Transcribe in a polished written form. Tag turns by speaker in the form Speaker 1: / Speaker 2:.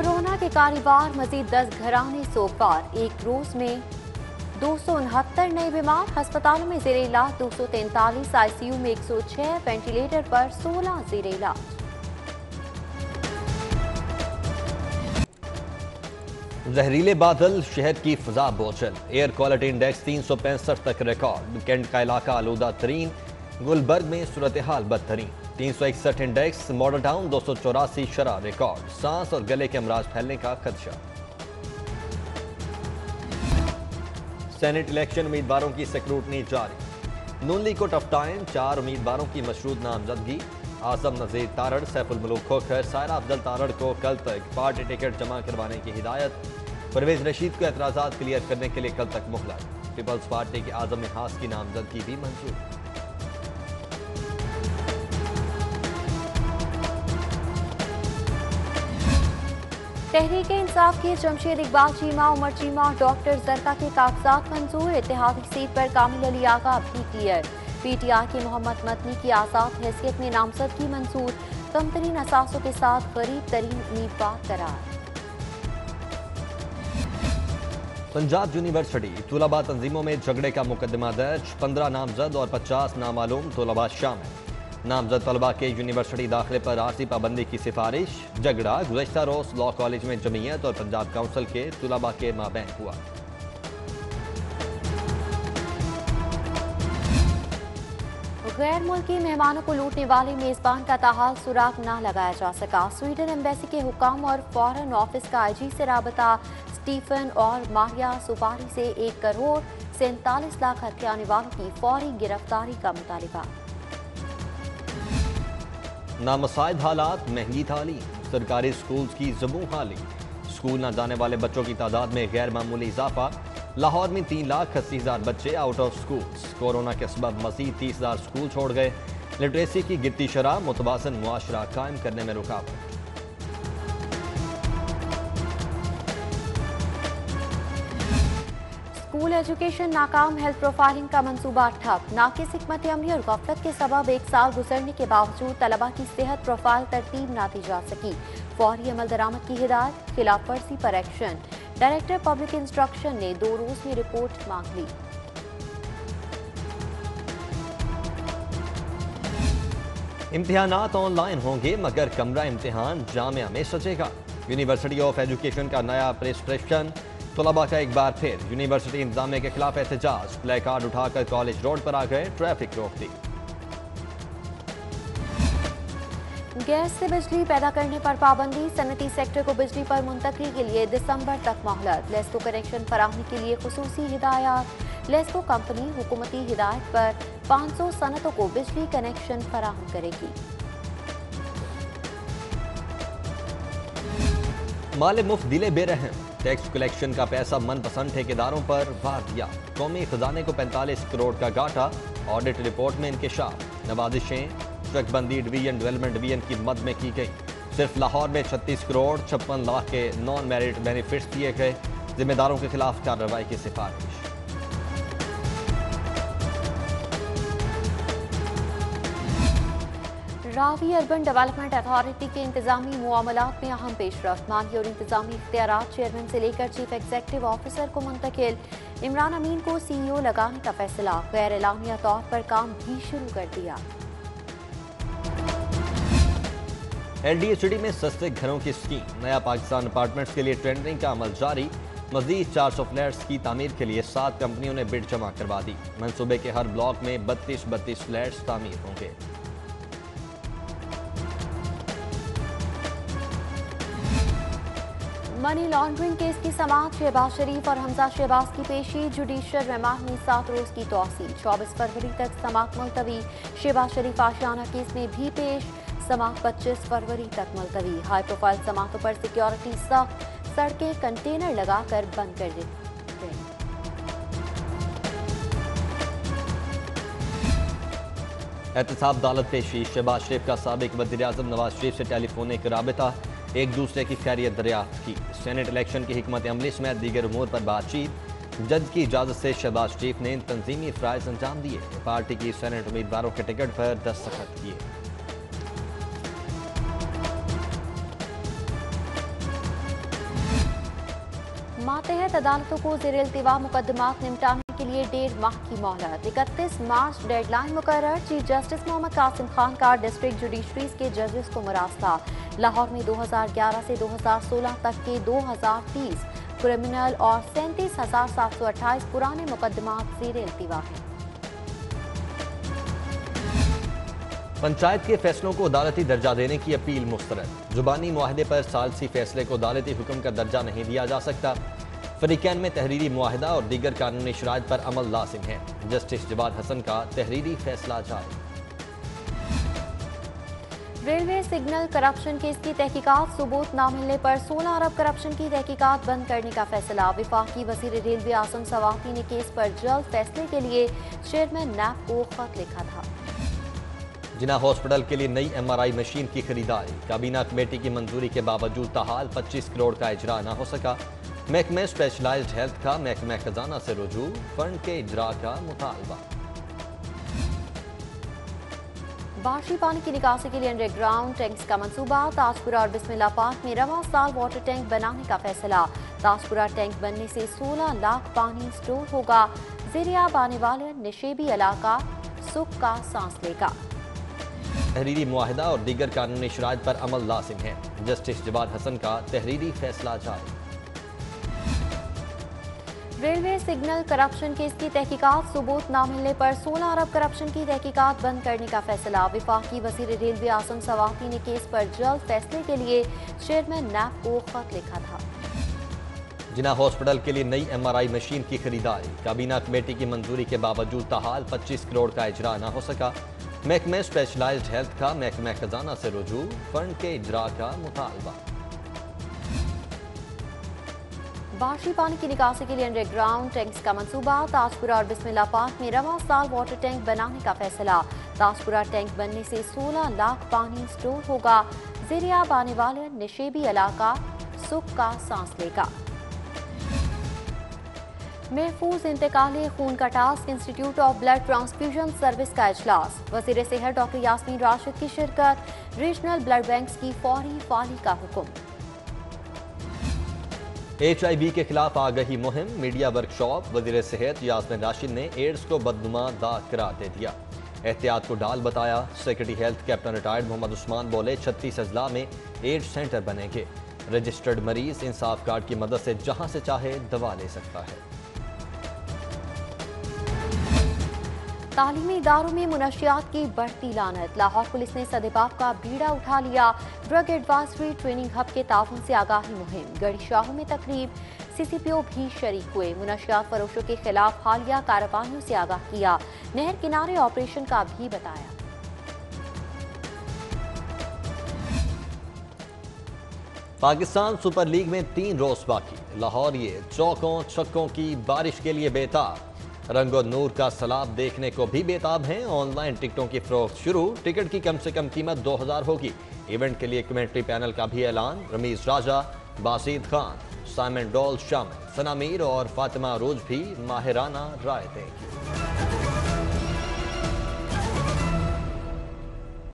Speaker 1: Corona के कारोबार मजीद 10 घराने सोपार। एक रोज में 269 नए बीमार। अस्पतालों में जेर इलाज 243, आईसीयू में 106, वेंटिलेटर पर 16 जेर इलाज।
Speaker 2: जहरीले बादल, शहर की फिजा बोझल। एयर क्वालिटी इंडेक्स 365 तक रिकॉर्ड। कैंट का इलाका आलूदा तरीन। गुलबर्ग में सूरत हाल बदतरीन। 361 इंडेक्स। मॉडल टाउन 284 शरह रिकॉर्ड। सांस और गले के अमराज फैलने का खदशा। सेनेट इलेक्शन उम्मीदवारों की स्क्रूटनी जारी। नून लीग को टफ टाइम। 4 उम्मीदवारों की मशरूत नामजदगी। आजम नजीर तारड़, सैफुल मुलूक खोखर, सायरा अफजल तारड़ को कल तक पार्टी टिकट जमा करवाने की हिदायत। परवेज रशीद को एतराजात क्लियर करने के लिए कल तक मोहलत। पीपल्स पार्टी के आजम नहास की नामजदगी भी मंजूर।
Speaker 1: तहरीक इंसाफ के जमशेद इकबाल चीमा, उमर चीमा और डॉक्टर जरका के कागजात मंजूर। इत्तेहादी सीट पर कामिल अली आगा भी क्लियर। पीटीआई के मोहम्मद मदनी की आजाद हैसियत में नामजदगी मंजूर। कम तरीन असासों के साथ गरीब तरीन उम्मीदवार करार।
Speaker 2: पंजाब यूनिवर्सिटी तुलबा तंजीमों में झगड़े का मुकदमा दर्ज। 15 नामजद और 50 नामालूम तुलबा शामिल। नामजद तलबा के यूनिवर्सिटी दाखिले पर आरजी पाबंदी की सिफारिश। झगड़ा गुज़श्ता रोज लॉ कॉलेज में जमीयत और पंजाब काउंसिल के तुलबा के माबैन हुआ।
Speaker 1: गैर मुल्की मेहमानों को लूटने वाले मेजबान का ताहाल सुराग न लगाया जा सका। स्वीडन एम्बेसी के हुकाम और फॉरेन ऑफिस का आईजी से राबता। स्टीफन और मारिया सुपारी से 1 करोड़ 47 लाख हथियाने वालों की फौरी गिरफ्तारी का मुतालिबा।
Speaker 2: नामसाइद हालात, महंगी थाली। सरकारी स्कूल्स की ज़बूं हाली। स्कूल न जाने वाले बच्चों की तादाद में गैर मामूली इजाफा। लाहौर में 3,80,000 बच्चे आउट ऑफ स्कूल्स। कोरोना के सबब मजीद 30,000 स्कूल छोड़ गए। लिटरेसी की गिरती शरह मुतवाज़न मुआशरा कायम करने में रुकावट।
Speaker 1: स्कूल एजुकेशन नाकाम। हेल्थ प्रोफाइलिंग का मंसूबा ठप। नाकिस हिकमत अमली और गफलत के सबब 1 साल गुजरने के बावजूद तलबा की सेहत प्रोफाइल तरतीब ना दी जा सकी। फौरी अमल दरामद की हिदायत। खिलाफ वर्जी पर एक्शन। डायरेक्टर पब्लिक इंस्ट्रक्शन ने 2 रोज में रिपोर्ट मांग ली।
Speaker 2: इम्तिहानात ऑनलाइन होंगे मगर कमरा इम्तिहान जामिया में सजेगा। यूनिवर्सिटी ऑफ एजुकेशन का नया प्रिस्क्रिप्शन। तलबा का एक बार फिर यूनिवर्सिटी इंतजामिया के खिलाफ एहतजाज। प्ले कार्ड उठाकर कॉलेज रोड पर आ गए। ट्रैफिक रोक दी।
Speaker 1: गैस से बिजली पैदा करने पर पाबंदी। सनती सेक्टर को बिजली पर मुंतकली के लिए दिसंबर तक मोहलत। लेस्को कनेक्शन फराहमी के लिए खुसूसी हिदायत। लेस्को कंपनी हुकूमती हिदायत पर 500 सनतों को बिजली कनेक्शन फराहम करेगी।
Speaker 2: माले मुफ्त दिले बेरहम। टैक्स कलेक्शन का पैसा मनपसंद ठेकेदारों पर वार दिया। कौमी खजाने को 45 करोड़ का घाटा। ऑडिट रिपोर्ट में इंकशाफ। नवाजिशें ट्रकबंदी डिवीजन डेवलपमेंट डिवीजन की मद में की गई। सिर्फ लाहौर में 36 करोड़ 56 लाख के नॉन मेरिट बेनिफिट्स दिए गए। जिम्मेदारों के खिलाफ कार्रवाई की सिफारिश।
Speaker 1: रावी अर्बन डेवलपमेंट अथॉरिटी के इंतजामी मामलात में अहम पेशरफ्त। माली और इंतजामी इख्तियारात चेयरमैन से लेकर चीफ एग्जीक्यूटिव ऑफिसर को मुंतकिल। इमरान अमीन को CEO लगाने का फैसला। गैर एलानिया तौर पर काम भी शुरू कर दिया।
Speaker 2: LDA सिटी में सस्ते घरों की स्कीम। नया पाकिस्तान अपार्टमेंट्स के लिए टेंडरिंग का अमल जारी। मजीद 400 फ्लैट्स की तामीर के लिए 7 कंपनियों ने बिड जमा करवा दी। मंसूबे के हर ब्लॉक में 32 फ्लैट्स तामीर होंगे।
Speaker 1: मनी लॉन्ड्रिंग केस की समाअत। शहबाज शरीफ और हमजा शहबाज की पेशी। जुडिशियल रिमांड में 7 रोज की तौसील। 24 फरवरी तक समाअत मुलतवी। शहबाज शरीफ आशियाना केस में भी पेश। समाअत 25 फरवरी तक मुलतवी। हाई प्रोफाइल समाअतों पर सिक्योरिटी सख्त। सड़कें कंटेनर लगाकर बंद कर दी गई।
Speaker 2: एहतसाब अदालत पेशी। शहबाज शरीफ का साबिक वज़ीर-ए-आज़म नवाज शरीफ से टेलीफोनिक राबिता। एक दूसरे की खैरियत दरियाफ्त की। सेनेट इलेक्शन की हिकमत अमली समेत दीगर उमूर पर बातचीत। जज की इजाजत से शहबाज शरीफ ने तंजीमी फ़राइज़ अंजाम दिए। पार्टी की सेनेट उम्मीदवारों के टिकट पर दस्तखत किए।
Speaker 1: मातहत अदालतों को ज़ेर इल्तिवा मुकदमात निपटाने के लिए 1.5 माह की मोहलत। 31 मार्च डेडलाइन मुकर्रर। चीफ जस्टिस मोहम्मद कासिम खान का डिस्ट्रिक्ट जुडिशरीज के जजेस को मुरासला। लाहौर में 2011 से 2016 तक के 2030 क्रिमिनल और 37,728 पुराने मुकदमात ज़ेर इल्तिवा हैं।
Speaker 2: पंचायत के फैसलों को अदालती दर्जा देने की अपील मुस्तरद। जुबानी मुआहदे पर सालसी फैसले को अदालती हुक्म का दर्जा नहीं दिया जा सकता। फरीकैन में तहरीरी मुआहदा और दीगर कानूनी शराइत पर अमल लाजिम है। जस्टिस जवाद हसन का तहरीरी फैसला जारी।
Speaker 1: रेलवे सिग्नल करप्शन केस की तहकीकात सबूत न मिलने पर 16 अरब करप्शन की तहकीकात बंद करने का फैसला। वफाकी वज़ीर रेलवे आसिम सवाती ने केस पर जल्द फैसले के लिए चेयरमैन नैब को खत लिखा था।
Speaker 2: जिना हॉस्पिटल के लिए नई MRI मशीन की खरीदारी। काबीना कमेटी की मंजूरी के बावजूद ताहाल 25 करोड़ का इजरा न हो सका। महकमे स्पेशलाइज्ड हेल्थ का महकमे खजाना से रुजू। फंड के इजरा का मुतालबा।
Speaker 1: बारिशी पानी की निकासी के लिए अंडरग्राउंड टैंक्स का मंसूबा। ताजपुरा और बिस्मिल्लाह पार्क में रवां साल वाटर टैंक बनाने का फैसला। ताजपुरा टैंक बनने से 16 लाख पानी स्टोर होगा। ज़ेरियाब आने वाले निशेबी इलाका सुख का सांस लेगा।
Speaker 2: तहरीरी मुआहदा और दीगर कानूनी शराइत पर अमल लाजिम है। जस्टिस जवाद हसन का तहरीरी फैसला जारी।
Speaker 1: रेलवे सिग्नल करप्शन केस की तहकीकात सबूत न मिलने पर 16 अरब करप्शन की तहकीकात बंद करने का फैसला। वफाकी वज़ीर रेलवे आसिम सवाती ने केस पर जल्द फैसले के लिए चेयरमैन नैब को खत लिखा था।
Speaker 2: जिना हॉस्पिटल के लिए नई MRI मशीन की खरीदारी। काबीना कमेटी की मंजूरी के बावजूद ताहाल 25 करोड़ का इजरा न हो सका। महकमे स्पेशलाइज्ड हेल्थ का महकमे खजाना से रुजू। फंड के इजरा का मुतालबा।
Speaker 1: बारिशी पानी की निकासी के लिए अंडरग्राउंड टैंक्स का मंसूबा। ताजपुरा और बिस्मिल्लाह पार्क में रवां साल वाटर टैंक बनाने का फैसला। ताजपुरा टैंक बनने से 16 लाख पानी स्टोर होगा। ज़ेरियाब आने वाले निशेबी इलाका सुख का सांस लेगा। महफूज इंतकाली खून का task. Institute of blood transfusion service का इजलास। वज़ीर सेहत डॉक्टर यास्मीन राशिद की शिरकत। रीजनल ब्लड बैंक्स की फौरी फाली का हुक्म।
Speaker 2: HIV के खिलाफ आगही मुहिम। Media workshop. वज़ीर सेहत यास्मीन राशिद ने एड्स को बदनुमा दाग करार दे दिया। एहतियात को डाल बताया। Secretary health captain retired Mohammad Usman बोले 36 अजला में एड्स सेंटर बनेंगे। रजिस्टर्ड मरीज इंसाफ कार्ड की मदद से जहां से चाहे दवा ले सकता है।
Speaker 1: तालीमी इदारों में मुनशियात की बढ़ती लानत। लाहौर पुलिस ने सदेबाप का बीड़ा उठा लिया। ड्रग एडवाइजरी ट्रेनिंग हब के ताउन से आगाही मुहिम। गढ़ी शाहों में तकरीब। CCPO भी शरीक हुए। मुनशियात फरोशों के खिलाफ हालिया कार्रवाइयों से आगाह किया। नहर किनारे ऑपरेशन का भी बताया।
Speaker 2: पाकिस्तान सुपर लीग में 3 रोज बाकी। लाहौर ये चौकों छक्कों की बारिश के लिए बेताब। रंगो नूर का सलाब देखने को भी बेताब हैं। ऑनलाइन टिकटों की फरोख्त शुरू। टिकट की कम से कम कीमत 2000 होगी। इवेंट के लिए कमेंट्री पैनल का भी ऐलान। रमीज राजा, बासित खान, साइमन डॉल शामिल। सना मीर और फातिमा अरूज भी माहिराना राय देंगी।